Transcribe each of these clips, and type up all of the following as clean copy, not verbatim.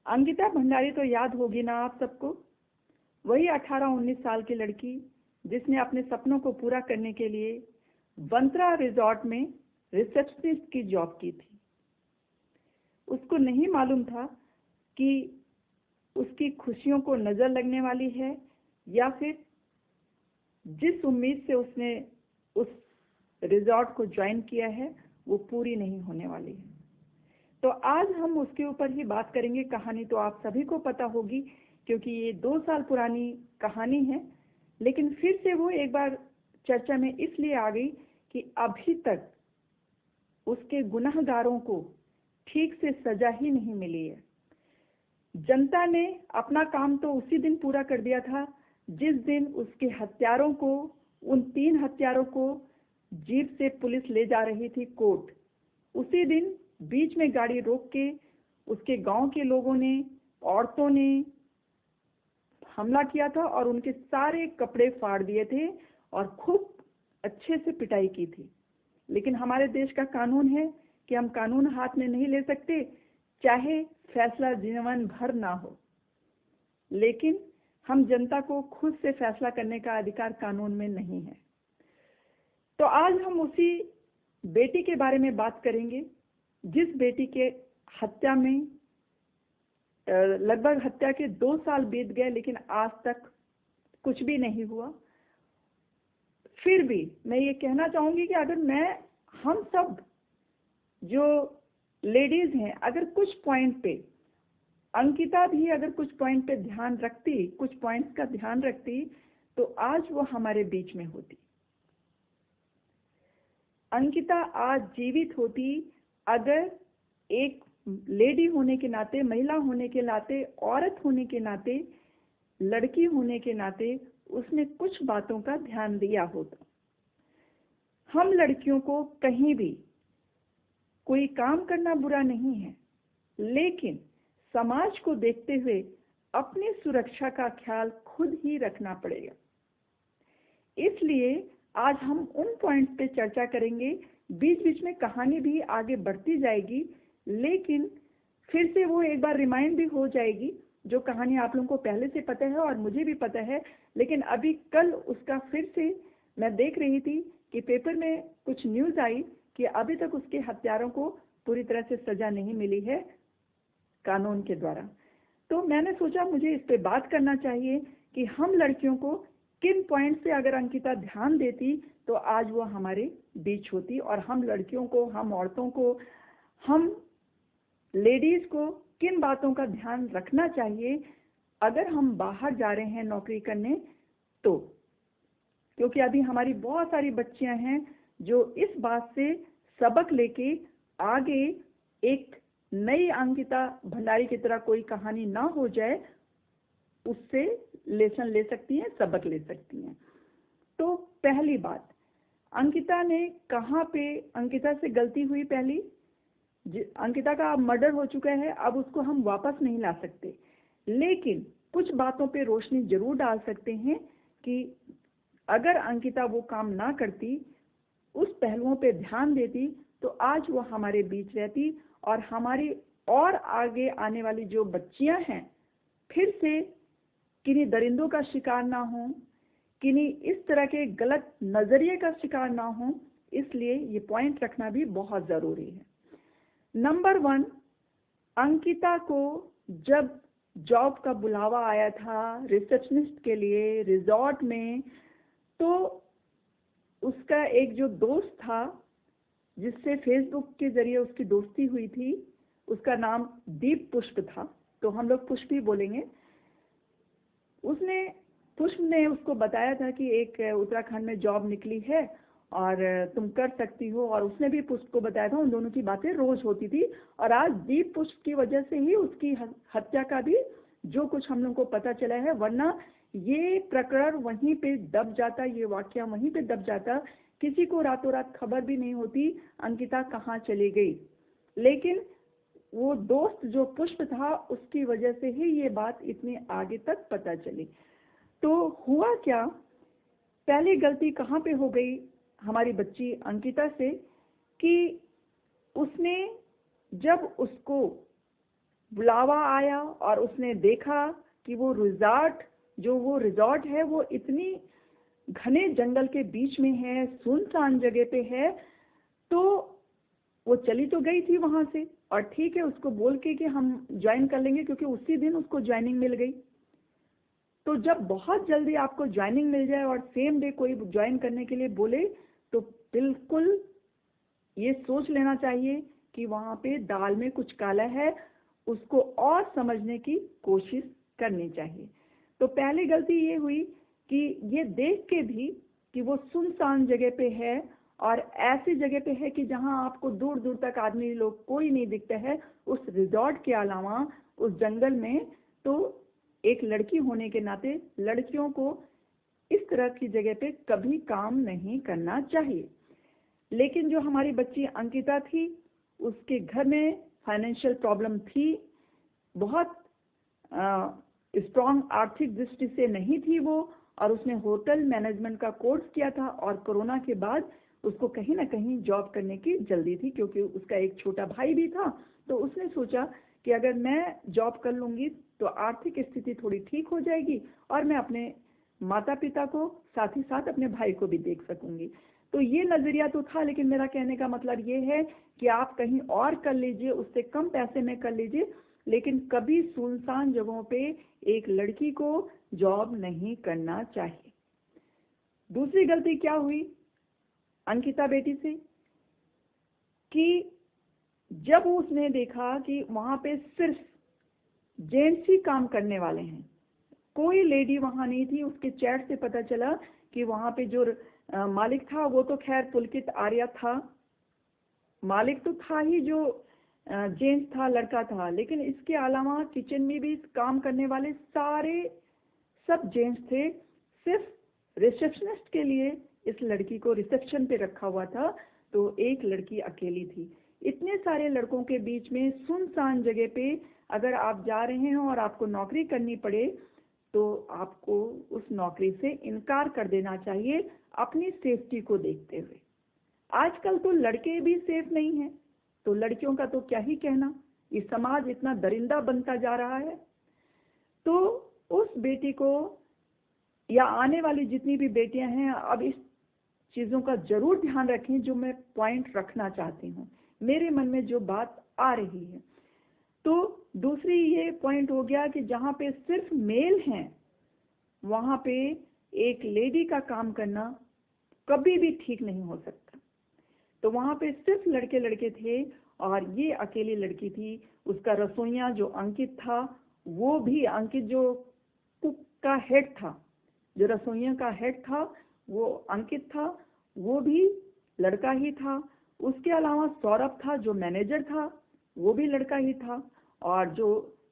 अंकिता भंडारी तो याद होगी ना आप सबको। वही 18-19 साल की लड़की जिसने अपने सपनों को पूरा करने के लिए बंतरा रिजॉर्ट में रिसेप्शनिस्ट की जॉब की थी। उसको नहीं मालूम था कि उसकी खुशियों को नजर लगने वाली है या फिर जिस उम्मीद से उसने उस रिजॉर्ट को ज्वाइन किया है वो पूरी नहीं होने वाली है। तो आज हम उसके ऊपर ही बात करेंगे। कहानी तो आप सभी को पता होगी क्योंकि ये 2 साल पुरानी कहानी है, लेकिन फिर से वो एक बार चर्चा में इसलिए आ गई कि अभी तक उसके गुनहगारों को ठीक से सजा ही नहीं मिली है। जनता ने अपना काम तो उसी दिन पूरा कर दिया था जिस दिन उसके हत्यारों को, उन 3 हत्यारों को जीप से पुलिस ले जा रही थी कोर्ट। उसी दिन बीच में गाड़ी रोक के उसके गांव के लोगों ने, औरतों ने हमला किया था और उनके सारे कपड़े फाड़ दिए थे और खूब अच्छे से पिटाई की थी। लेकिन हमारे देश का कानून है कि हम कानून हाथ में नहीं ले सकते, चाहे फैसला जीवन भर ना हो, लेकिन हम जनता को खुद से फैसला करने का अधिकार कानून में नहीं है। तो आज हम उसी बेटी के बारे में बात करेंगे जिस बेटी के हत्या में लगभग हत्या के 2 साल बीत गए, लेकिन आज तक कुछ भी नहीं हुआ। फिर भी मैं ये कहना चाहूंगी कि अगर हम सब जो लेडीज हैं, अगर कुछ पॉइंट पे, अंकिता भी अगर कुछ पॉइंट पे ध्यान रखती, कुछ पॉइंट्स का ध्यान रखती, तो आज वो हमारे बीच में होती। अंकिता आज जीवित होती अगर एक लेडी होने के नाते, महिला होने के नाते, औरत होने के नाते, लड़की होने के नाते उसने कुछ बातों का ध्यान दिया होता। हम लड़कियों को कहीं भी कोई काम करना बुरा नहीं है, लेकिन समाज को देखते हुए अपनी सुरक्षा का ख्याल खुद ही रखना पड़ेगा। इसलिए आज हम उन पॉइंट्स पे चर्चा करेंगे। बीच बीच में कहानी भी आगे बढ़ती जाएगी, लेकिन फिर से वो एक बार रिमाइंड भी हो जाएगी जो कहानी आप लोगों को पहले से पता है और मुझे भी पता है। लेकिन अभी कल उसका फिर से मैं देख रही थी कि पेपर में कुछ न्यूज़ आई कि अभी तक उसके हत्यारों को पूरी तरह से सजा नहीं मिली है कानून के द्वारा। तो मैंने सोचा मुझे इस पे बात करना चाहिए कि हम लड़कियों को किन पॉइंट से अगर अंकिता ध्यान देती तो आज वो हमारे बीच होती, और हम लड़कियों को, हम औरतों को, हम लेडीज को किन बातों का ध्यान रखना चाहिए अगर हम बाहर जा रहे हैं नौकरी करने। तो क्योंकि अभी हमारी बहुत सारी बच्चियां हैं जो इस बात से सबक लेके आगे एक नई अंकिता भंडारी की तरह कोई कहानी ना हो जाए, उससे लेसन ले सकती हैं, सबक ले सकती हैं। तो पहली बात, अंकिता ने कहाँ पे अंकिता से गलती हुई? पहली, अंकिता का अब मर्डर हो चुका है, अब उसको हम वापस नहीं ला सकते, लेकिन कुछ बातों पे रोशनी जरूर डाल सकते हैं कि अगर अंकिता वो काम ना करती, उस पहलुओं पे ध्यान देती, तो आज वो हमारे बीच रहती और हमारी और आगे आने वाली जो बच्चियां हैं फिर से किन्हीं दरिंदों का शिकार ना हो, किन्हीं इस तरह के गलत नजरिए का शिकार ना हो। इसलिए ये पॉइंट रखना भी बहुत जरूरी है। नंबर 1, अंकिता को जब जॉब का बुलावा आया था रिसेप्शनिस्ट के लिए रिजॉर्ट में, तो उसका एक जो दोस्त था जिससे फेसबुक के जरिए उसकी दोस्ती हुई थी, उसका नाम दीप पुष्प था, तो हम लोग पुष्प ही बोलेंगे। पुष्प ने उसको बताया था कि एक उत्तराखंड में जॉब निकली है और तुम कर सकती हो, और उसने भी पुष्प को बताया था। उन दोनों की बातें रोज होती थी और आज दीप पुष्प की वजह से ही उसकी हत्या का भी जो कुछ हम लोगों को पता चला है, वरना ये प्रकरण वहीं पे दब जाता, ये वाकया वहीं पे दब जाता, किसी को रातों रात खबर भी नहीं होती अंकिता कहाँ चली गई। लेकिन वो दोस्त जो पुष्प था, उसकी वजह से ही ये बात इतनी आगे तक पता चली। तो हुआ क्या, पहली गलती कहाँ पे हो गई हमारी बच्ची अंकिता से कि उसने जब उसको बुलावा आया और उसने देखा कि वो रिजॉर्ट है वो इतनी घने जंगल के बीच में है, सुनसान जगह पे है। तो वो चली तो गई थी वहां से, और ठीक है उसको बोल के कि हम ज्वाइन कर लेंगे, क्योंकि उसी दिन उसको ज्वाइनिंग मिल गई। तो जब बहुत जल्दी आपको ज्वाइनिंग मिल जाए और सेम डे कोई ज्वाइन करने के लिए बोले, तो बिल्कुल ये सोच लेना चाहिए कि वहां पे दाल में कुछ काला है, उसको और समझने की कोशिश करनी चाहिए। तो पहली गलती ये हुई कि ये देख के भी कि वो सुनसान जगह पे है और ऐसी जगह पे है कि जहां आपको दूर दूर तक आदमी लोग कोई नहीं दिखता है, उस रिजॉर्ट के अलावा उस जंगल में, तो एक लड़की होने के नाते लड़कियों को इस तरह की जगह पे कभी काम नहीं करना चाहिए। लेकिन जो हमारी बच्ची अंकिता थी, उसके घर में फाइनेंशियल प्रॉब्लम थी, बहुत स्ट्रॉन्ग आर्थिक दृष्टि से नहीं थी वो, और उसने होटल मैनेजमेंट का कोर्स किया था, और कोरोना के बाद उसको कहीं ना कहीं जॉब करने की जल्दी थी, क्योंकि उसका एक छोटा भाई भी था। तो उसने सोचा कि अगर मैं जॉब कर लूंगी तो आर्थिक स्थिति थोड़ी ठीक हो जाएगी और मैं अपने माता पिता को साथ ही साथ अपने भाई को भी देख सकूंगी। तो ये नजरिया तो था, लेकिन मेरा कहने का मतलब ये है कि आप कहीं और कर लीजिए, उससे कम पैसे में कर लीजिए, लेकिन कभी सुनसान जगहों पे एक लड़की को जॉब नहीं करना चाहिए। दूसरी गलती क्या हुई अंकिता बेटी से, कि जब उसने देखा कि वहां पे सिर्फ जेंट्स ही काम करने वाले हैं, कोई लेडी वहां नहीं थी। उसके चैट से पता चला कि वहां पे जो मालिक था वो तो खैर पुलकित आर्या था, मालिक तो था ही, जो जेंट्स था, लड़का था, लेकिन इसके अलावा किचन में भी काम करने वाले सारे सब जेंट्स थे। सिर्फ रिसेप्शनिस्ट के लिए इस लड़की को रिसेप्शन पे रखा हुआ था, तो एक लड़की अकेली थी। इतने सारे लड़कों के बीच में सुनसान जगह पे अगर आप जा रहे हो और आपको नौकरी करनी पड़े, तो आपको उस नौकरी से इनकार कर देना चाहिए अपनी सेफ्टी को देखते हुए। आजकल तो लड़के भी सेफ नहीं हैं, तो लड़कियों का तो क्या ही कहना, ये समाज इतना दरिंदा बनता जा रहा है। तो उस बेटी को, या आने वाली जितनी भी बेटियां हैं, अब इस चीजों का जरूर ध्यान रखें जो मैं पॉइंट रखना चाहती हूँ, मेरे मन में जो बात आ रही है। तो दूसरी ये पॉइंट हो गया कि जहां पे सिर्फ मेल हैं, वहां पे एक लेडी का काम करना कभी भी ठीक नहीं हो सकता। तो वहां पे सिर्फ लड़के लड़के थे और ये अकेली लड़की थी। उसका रसोइया जो अंकित था, वो भी अंकित जो कुक का हेड था, जो रसोइया का हेड था वो अंकित था, वो भी लड़का ही था। उसके अलावा सौरभ था जो मैनेजर था, वो भी लड़का ही था, और जो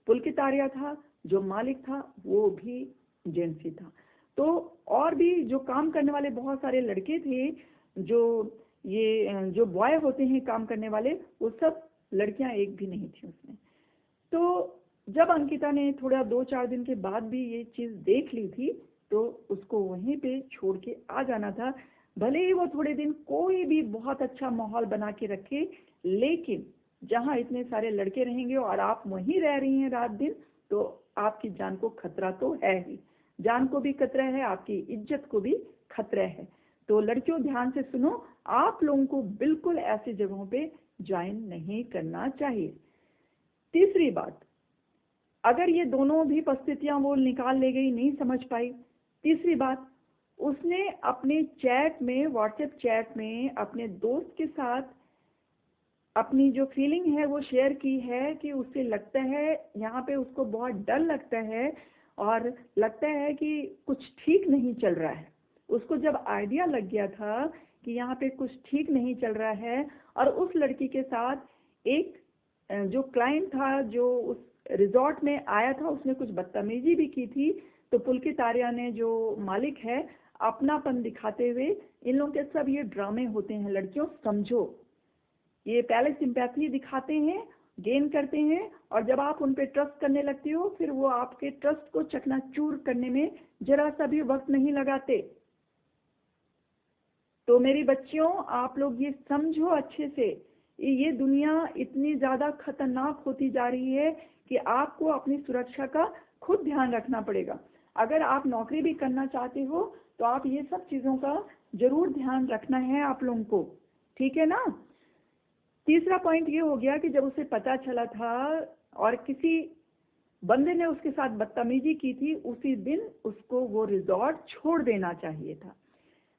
पुलकित आर्या था जो मालिक था वो भी जेंट्स ही था। तो और भी जो काम करने वाले बहुत सारे लड़के थे, जो ये जो बॉय होते हैं काम करने वाले, वो सब लड़कियां एक भी नहीं थी उसमें। तो जब अंकिता ने थोड़ा 2-4 दिन के बाद भी ये चीज देख ली थी, तो उसको वहीं पे छोड़ के आ जाना था। भले ही वो थोड़े दिन कोई भी बहुत अच्छा माहौल बना के रखे, लेकिन जहां इतने सारे लड़के रहेंगे और आप वहीं रह रही हैं रात दिन, तो आपकी जान को खतरा तो है ही, जान को भी खतरा है, आपकी इज्जत को भी खतरा है। तो लड़कियों ध्यान से सुनो, आप लोगों को बिल्कुल ऐसी जगहों पे ज्वाइन नहीं करना चाहिए। तीसरी बात, अगर ये दोनों भी परिस्थितियां वो निकाल ले गई, नहीं समझ पाई, तीसरी बात, उसने अपने चैट में, व्हाट्सएप चैट में अपने दोस्त के साथ अपनी जो फीलिंग है वो शेयर की है कि उसे लगता है यहाँ पे, उसको बहुत डर लगता है और लगता है कि कुछ ठीक नहीं चल रहा है। उसको जब आइडिया लग गया था कि यहाँ पे कुछ ठीक नहीं चल रहा है, और उस लड़की के साथ एक जो क्लाइंट था जो उस रिजॉर्ट में आया था, उसने कुछ बदतमीजी भी की थी, तो पुलकित आर्या ने, जो मालिक है, अपनापन दिखाते हुए, इन लोगों के सब ये ड्रामे होते हैं लड़कियों, समझो, ये पहले सिंपैथी दिखाते हैं, गेन करते हैं, और जब आप उन पे ट्रस्ट करने लगती हो, फिर वो आपके ट्रस्ट को चकनाचूर करने में जरा सा भी वक्त नहीं लगाते। तो मेरी बच्चियों, आप लोग ये समझो अच्छे से, ये दुनिया इतनी ज्यादा खतरनाक होती जा रही है कि आपको अपनी सुरक्षा का खुद ध्यान रखना पड़ेगा। अगर आप नौकरी भी करना चाहते हो तो आप ये सब चीज़ों का जरूर ध्यान रखना है आप लोगों को, ठीक है ना। तीसरा पॉइंट ये हो गया कि जब उसे पता चला था और किसी बंदे ने उसके साथ बदतमीजी की थी, उसी दिन उसको वो रिजॉर्ट छोड़ देना चाहिए था,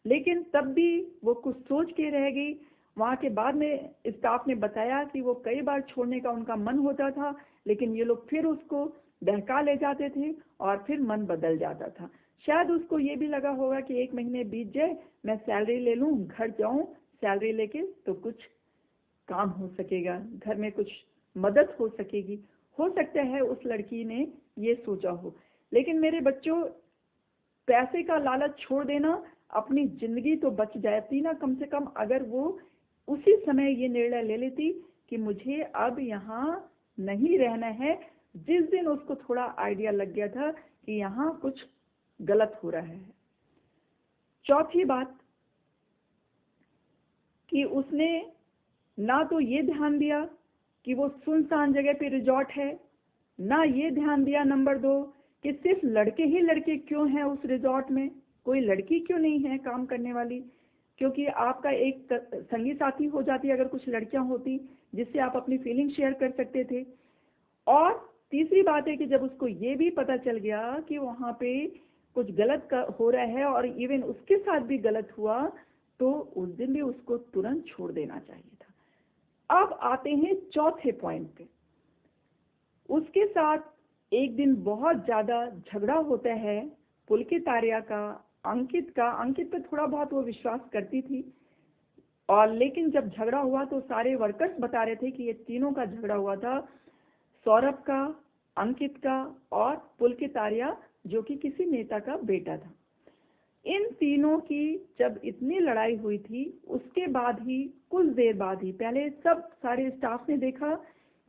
लेकिन तब भी वो कुछ सोच के रह गई। वहाँ के बाद में स्टाफ ने बताया कि वो कई बार छोड़ने का उनका मन होता था, लेकिन ये लोग फिर उसको बहका ले जाते थे और फिर मन बदल जाता था। शायद उसको ये भी लगा होगा कि 1 महीने बीत जाए, मैं सैलरी ले लूँ, घर जाऊँ सैलरी लेके, तो कुछ काम हो सकेगा, घर में कुछ मदद हो सकेगी। हो सकता है उस लड़की ने ये सोचा हो। लेकिन मेरे बच्चों, पैसे का लालच छोड़ देना, अपनी जिंदगी तो बच जाती ना कम से कम, अगर वो उसी समय ये निर्णय ले लेती कि मुझे अब यहाँ नहीं रहना है, जिस दिन उसको थोड़ा आइडिया लग गया था कि यहाँ कुछ गलत हो रहा है। चौथी बात कि उसने ना तो ये ध्यान दिया कि वो सुनसान जगह पे रिजॉर्ट है, ना ये ध्यान दिया नंबर 2 कि सिर्फ लड़के ही लड़के क्यों हैं उस रिजॉर्ट में, कोई लड़की क्यों नहीं है काम करने वाली, क्योंकि आपका एक संगी साथी हो जाती अगर कुछ लड़कियां होती जिससे आप अपनी फीलिंग शेयर कर सकते थे। और तीसरी बात है कि जब उसको ये भी पता चल गया कि वहाँ पे कुछ गलत हो रहा है और इवन उसके साथ भी गलत हुआ, तो उस दिन भी उसको तुरंत छोड़ देना चाहिए था। अब आते हैं चौथे पॉइंट पे। उसके साथ एक दिन बहुत ज्यादा झगड़ा होता है पुलकित आर्या का, अंकित का। अंकित पे थोड़ा बहुत वो विश्वास करती थी, और लेकिन जब झगड़ा हुआ तो सारे वर्कर्स बता रहे थे कि ये तीनों का झगड़ा हुआ था, सौरभ का, अंकित का और पुलकित आर्या जो कि किसी नेता का बेटा था। इन तीनों की जब इतनी लड़ाई हुई थी, उसके बाद ही कुछ देर बाद ही, पहले सब सारे स्टाफ ने देखा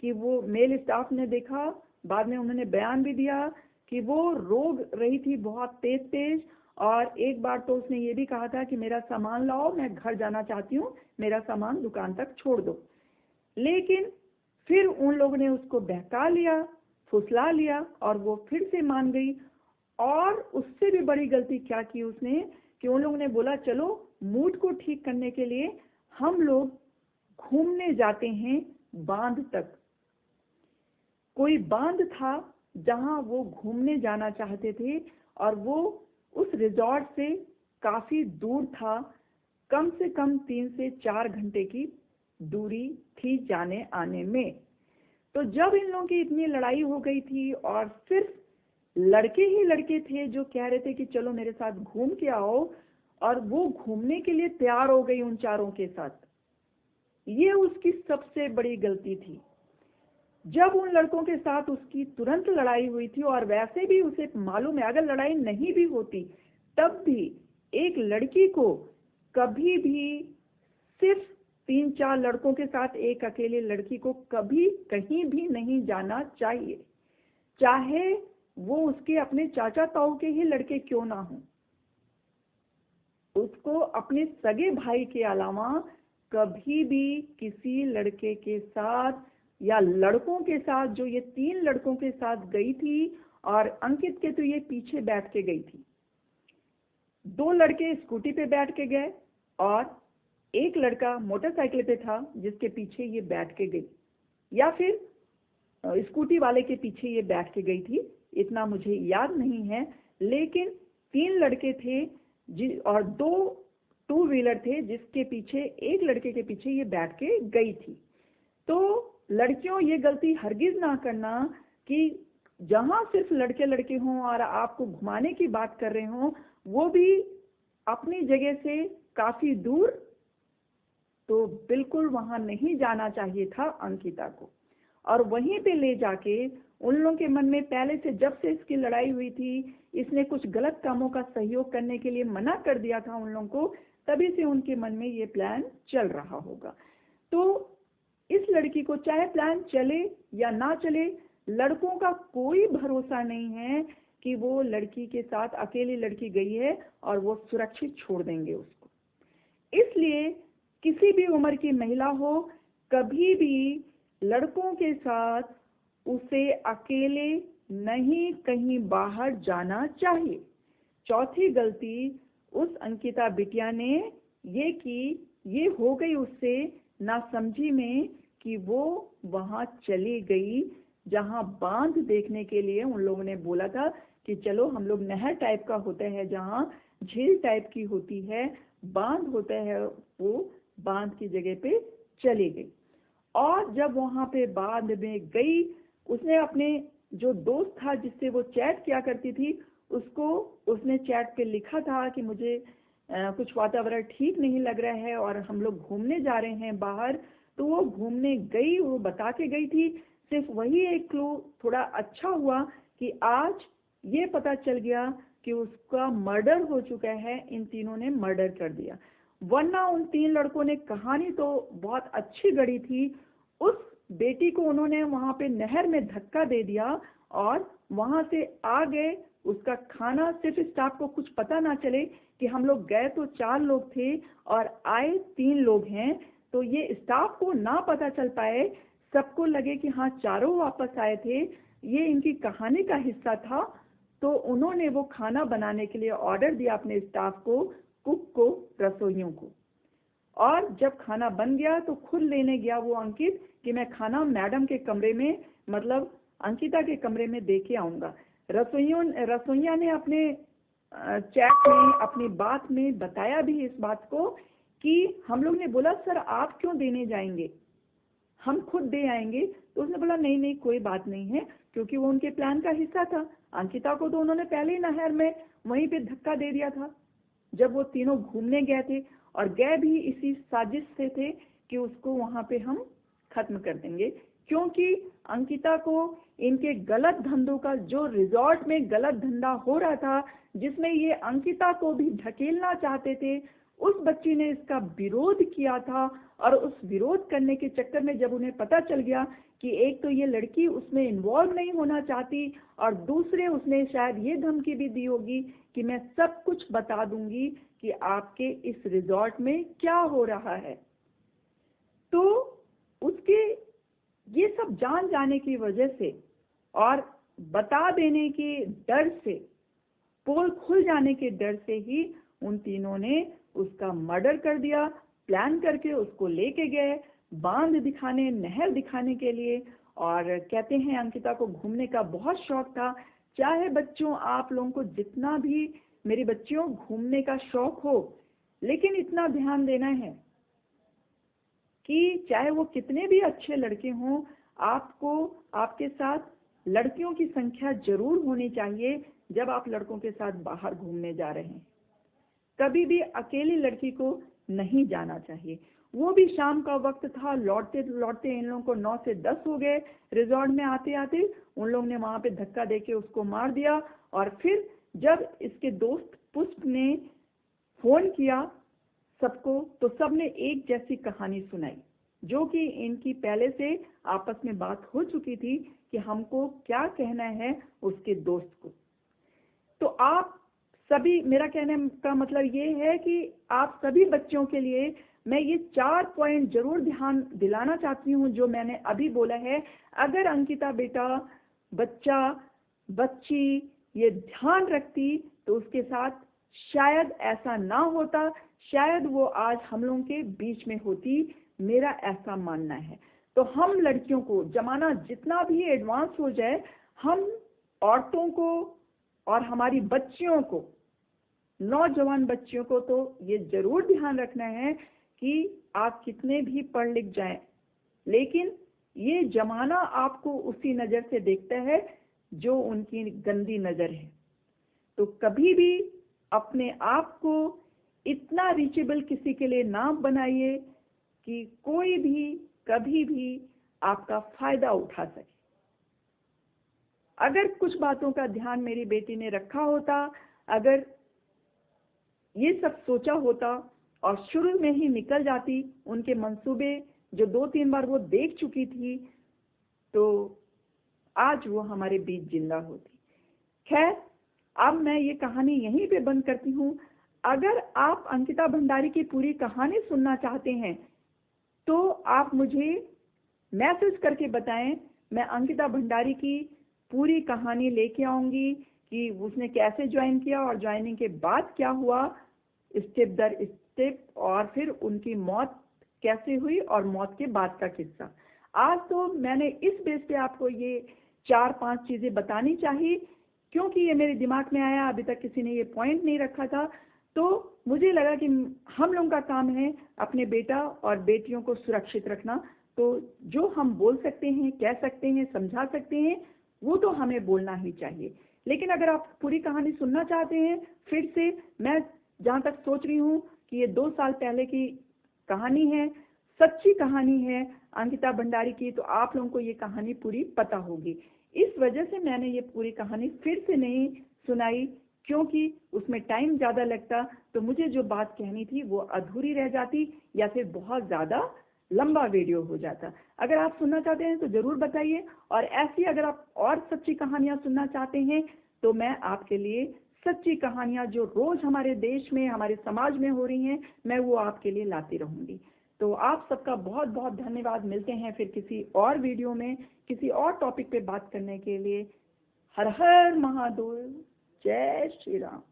कि वो, मेल स्टाफ ने देखा, बाद में उन्होंने बयान भी दिया कि वो रो रही थी बहुत तेज तेज, और एक बार तो उसने ये भी कहा था कि मेरा सामान लाओ, मैं घर जाना चाहती हूँ, मेरा सामान दुकान तक छोड़ दो। लेकिन फिर उन लोगों ने उसको बहका लिया, फुसला लिया, और वो फिर से मान गई। और उससे भी बड़ी गलती क्या की उसने कि उन लोगों ने बोला चलो मूड को ठीक करने के लिए हम लोग घूमने जाते हैं बांध तक। कोई बांध था जहां वो घूमने जाना चाहते थे, और वो उस रिजॉर्ट से काफी दूर था, कम से कम 3 से 4 घंटे की दूरी थी जाने आने में। तो जब इन लोगों की इतनी लड़ाई हो गई थी और सिर्फ लड़के ही लड़के थे जो कह रहे थे कि चलो मेरे साथ घूम के आओ, और वो घूमने के लिए तैयार हो गई उन चारों के साथ, ये उसकी सबसे बड़ी गलती थी। जब उन लड़कों के साथ उसकी तुरंत लड़ाई हुई थी, और वैसे भी उसे मालूम है अगर लड़ाई नहीं भी होती तब भी एक लड़की को कभी भी सिर्फ 3-4 लड़कों के साथ एक अकेले लड़की को कभी कहीं भी नहीं जाना चाहिए, चाहे वो उसके अपने चाचा ताऊ के ही लड़के क्यों ना हो। उसको अपने सगे भाई के अलावा कभी भी किसी लड़के के साथ या लड़कों के साथ, जो ये 3 लड़कों के साथ गई थी, और अंकित के तो ये पीछे बैठ के गई थी, 2 लड़के स्कूटी पे बैठ के गए और एक लड़का मोटरसाइकिल पे था जिसके पीछे ये बैठ के गई, या फिर स्कूटी वाले के पीछे ये बैठ के गई थी, इतना मुझे याद नहीं है। लेकिन 3 लड़के थे और 2 टू व्हीलर थे जिसके पीछे एक लड़के के पीछे ये बैठ के गई थी। तो लड़कियों, ये गलती हरगिज ना करना कि जहां सिर्फ लड़के लड़के हों और आपको घुमाने की बात कर रहे हों, वो भी अपनी जगह से काफी दूर, तो बिल्कुल वहां नहीं जाना चाहिए था अंकिता को। और वहीं पे ले जाके उन लोगों के मन में पहले से, जब से इसकी लड़ाई हुई थी, इसने कुछ गलत कामों का सहयोग करने के लिए मना कर दिया था उन लोगों को, तभी से उनके मन में ये प्लान चल रहा होगा। तो इस लड़की को चाहे प्लान चले या ना चले, लड़कों का कोई भरोसा नहीं है कि वो लड़की के साथ, अकेली लड़की गई है और वो सुरक्षित छोड़ देंगे उसको। इसलिए किसी भी उम्र की महिला हो, कभी भी लड़कों के साथ उसे अकेले नहीं कहीं बाहर जाना चाहिए। चौथी गलती उस अंकिता बिटिया ने ये की, ये हो गई उससे नासमझी में कि वो वहां चली गई जहां बांध देखने के लिए उन लोगों ने बोला था कि चलो हम लोग नहर टाइप का होता है, जहां झील टाइप की होती है, बांध होता है, वो बांध की जगह पे चली गई। और जब वहां पे बांध में गई, उसने अपने जो दोस्त था जिससे वो चैट किया करती थी, उसको उसने चैट पे लिखा था कि मुझे कुछ वातावरण ठीक नहीं लग रहा है और हम लोग घूमने जा रहे हैं बाहर। तो वो घूमने गई, वो बता के गई थी। सिर्फ वही एक क्लू थोड़ा अच्छा हुआ कि आज ये पता चल गया कि उसका मर्डर हो चुका है, इन तीनों ने मर्डर कर दिया। वरना उन तीन लड़कों ने कहानी तो बहुत अच्छी गढ़ी थी। उस बेटी को उन्होंने वहां पे नहर में धक्का दे दिया और वहां से आ गए। उसका खाना सिर्फ स्टाफ को कुछ पता ना चले कि हम लोग गए तो 4 लोग थे और आए 3 लोग हैं, तो ये स्टाफ को ना पता चल पाए, सबको लगे कि हाँ चारों वापस आए थे, ये इनकी कहानी का हिस्सा था। तो उन्होंने वो खाना बनाने के लिए ऑर्डर दिया अपने स्टाफ को, कुक को, रसोइयों को। और जब खाना बन गया तो खुद लेने गया वो अंकित कि मैं खाना मैडम के कमरे में, मतलब अंकिता के कमरे में दे के आऊंगा। रसोइया ने अपने चैट में, अपनी बात में बताया भी इस बात को कि हम लोग ने बोला सर आप क्यों देने जाएंगे, हम खुद दे आएंगे। तो उसने बोला नहीं नहीं कोई बात नहीं है, क्योंकि वो उनके प्लान का हिस्सा था। अंकिता को तो उन्होंने पहले ही नहर में वहीं पे धक्का दे दिया था जब वो तीनों घूमने गए थे, और गए भी इसी साजिश से थे कि उसको वहां पे हम खत्म कर देंगे। क्योंकि अंकिता को इनके गलत धंधों का, जो रिजॉर्ट में गलत धंधा हो रहा था जिसमें ये अंकिता को भी ढकेलना चाहते थे, उस बच्ची ने इसका विरोध किया था। और उस विरोध करने के चक्कर में जब उन्हें पता चल गया कि एक तो ये लड़की उसमें इन्वॉल्व नहीं होना चाहती और दूसरे उसने शायद ये धमकी भी दी होगी कि मैं सब कुछ बता दूंगी कि आपके इस रिजॉर्ट में क्या हो रहा है, तो उसके ये सब जान जाने की वजह से और बता देने के डर से, पोल खुल जाने के डर से ही उन तीनों ने उसका मर्डर कर दिया। प्लान करके उसको लेके गए बांध दिखाने, नहर दिखाने के लिए। और कहते हैं अंकिता को घूमने का बहुत शौक था। चाहे बच्चों आप लोगों को जितना भी, मेरी बच्चियों, घूमने का शौक हो, लेकिन इतना ध्यान देना है कि चाहे वो कितने भी अच्छे लड़के हों, आपको आपके साथ लड़कियों की संख्या जरूर होनी चाहिए जब आप लड़कों के साथ बाहर घूमने जा रहे हैं। कभी भी अकेली लड़की को नहीं जाना चाहिए। वो भी शाम का वक्त था, लौटते लौटते इन लोगों को 9 से 10 हो गए। रिजॉर्ट में आते आते उन लोगों ने वहां पे धक्का देके उसको मार दिया। और फिर जब इसके दोस्त पुष्प ने फोन किया सबको, तो सबने एक जैसी कहानी सुनाई, जो कि इनकी पहले से आपस में बात हो चुकी थी कि हमको क्या कहना है उसके दोस्त को। तो आप सभी, मेरा कहने का मतलब ये है कि आप सभी बच्चों के लिए मैं ये 4 पॉइंट जरूर ध्यान दिलाना चाहती हूँ जो मैंने अभी बोला है। अगर अंकिता बेटा, बच्चा, बच्ची ये ध्यान रखती तो उसके साथ शायद ऐसा ना होता, शायद वो आज हम लोगों के बीच में होती, मेरा ऐसा मानना है। तो हम लड़कियों को, जमाना जितना भी एडवांस हो जाए, हम औरतों को और हमारी बच्चियों को, नौजवान बच्चियों को तो ये जरूर ध्यान रखना है कि आप कितने भी पढ़ लिख जाएं, लेकिन ये जमाना आपको उसी नजर से देखता है जो उनकी गंदी नजर है। तो कभी भी अपने आप को इतना रीचेबल किसी के लिए ना बनाइए कि कोई भी कभी भी आपका फायदा उठा सके। अगर कुछ बातों का ध्यान मेरी बेटी ने रखा होता, अगर ये सब सोचा होता और शुरू में ही निकल जाती, उनके मंसूबे जो 2-3 बार वो देख चुकी थी, तो आज वो हमारे बीच जिंदा होती। खैर, अब मैं ये कहानी यहीं पे बंद करती हूँ। अगर आप अंकिता भंडारी की पूरी कहानी सुनना चाहते हैं तो आप मुझे मैसेज करके बताएं, मैं अंकिता भंडारी की पूरी कहानी लेके आऊंगी कि उसने कैसे ज्वाइन किया और ज्वाइनिंग के बाद क्या हुआ, स्टेप दर स्टेप, और फिर उनकी मौत कैसे हुई और मौत के बाद का किस्सा। आज तो मैंने इस बेस पे आपको ये 4-5 चीजें बतानी चाहिए, क्योंकि ये मेरे दिमाग में आया, अभी तक किसी ने ये पॉइंट नहीं रखा था, तो मुझे लगा कि हम लोगों का काम है अपने बेटा और बेटियों को सुरक्षित रखना। तो जो हम बोल सकते हैं, कह सकते हैं, समझा सकते हैं, वो तो हमें बोलना ही चाहिए। लेकिन अगर आप पूरी कहानी सुनना चाहते हैं, फिर से मैं जहाँ तक सोच रही हूँ कि ये 2 साल पहले की कहानी है, सच्ची कहानी है अंकिता भंडारी की, तो आप लोगों को ये कहानी पूरी पता होगी। इस वजह से मैंने ये पूरी कहानी फिर से नहीं सुनाई, क्योंकि उसमें टाइम ज़्यादा लगता, तो मुझे जो बात कहनी थी वो अधूरी रह जाती या फिर बहुत ज़्यादा लंबा वीडियो हो जाता। अगर आप सुनना चाहते हैं तो ज़रूर बताइए, और ऐसी अगर आप और सच्ची कहानियाँ सुनना चाहते हैं तो मैं आपके लिए सच्ची कहानियाँ जो रोज़ हमारे देश में, हमारे समाज में हो रही हैं, मैं वो आपके लिए लाती रहूँगी। तो आप सबका बहुत बहुत धन्यवाद। मिलते हैं फिर किसी और वीडियो में, किसी और टॉपिक पे बात करने के लिए। हर हर महादेव, जय श्री राम।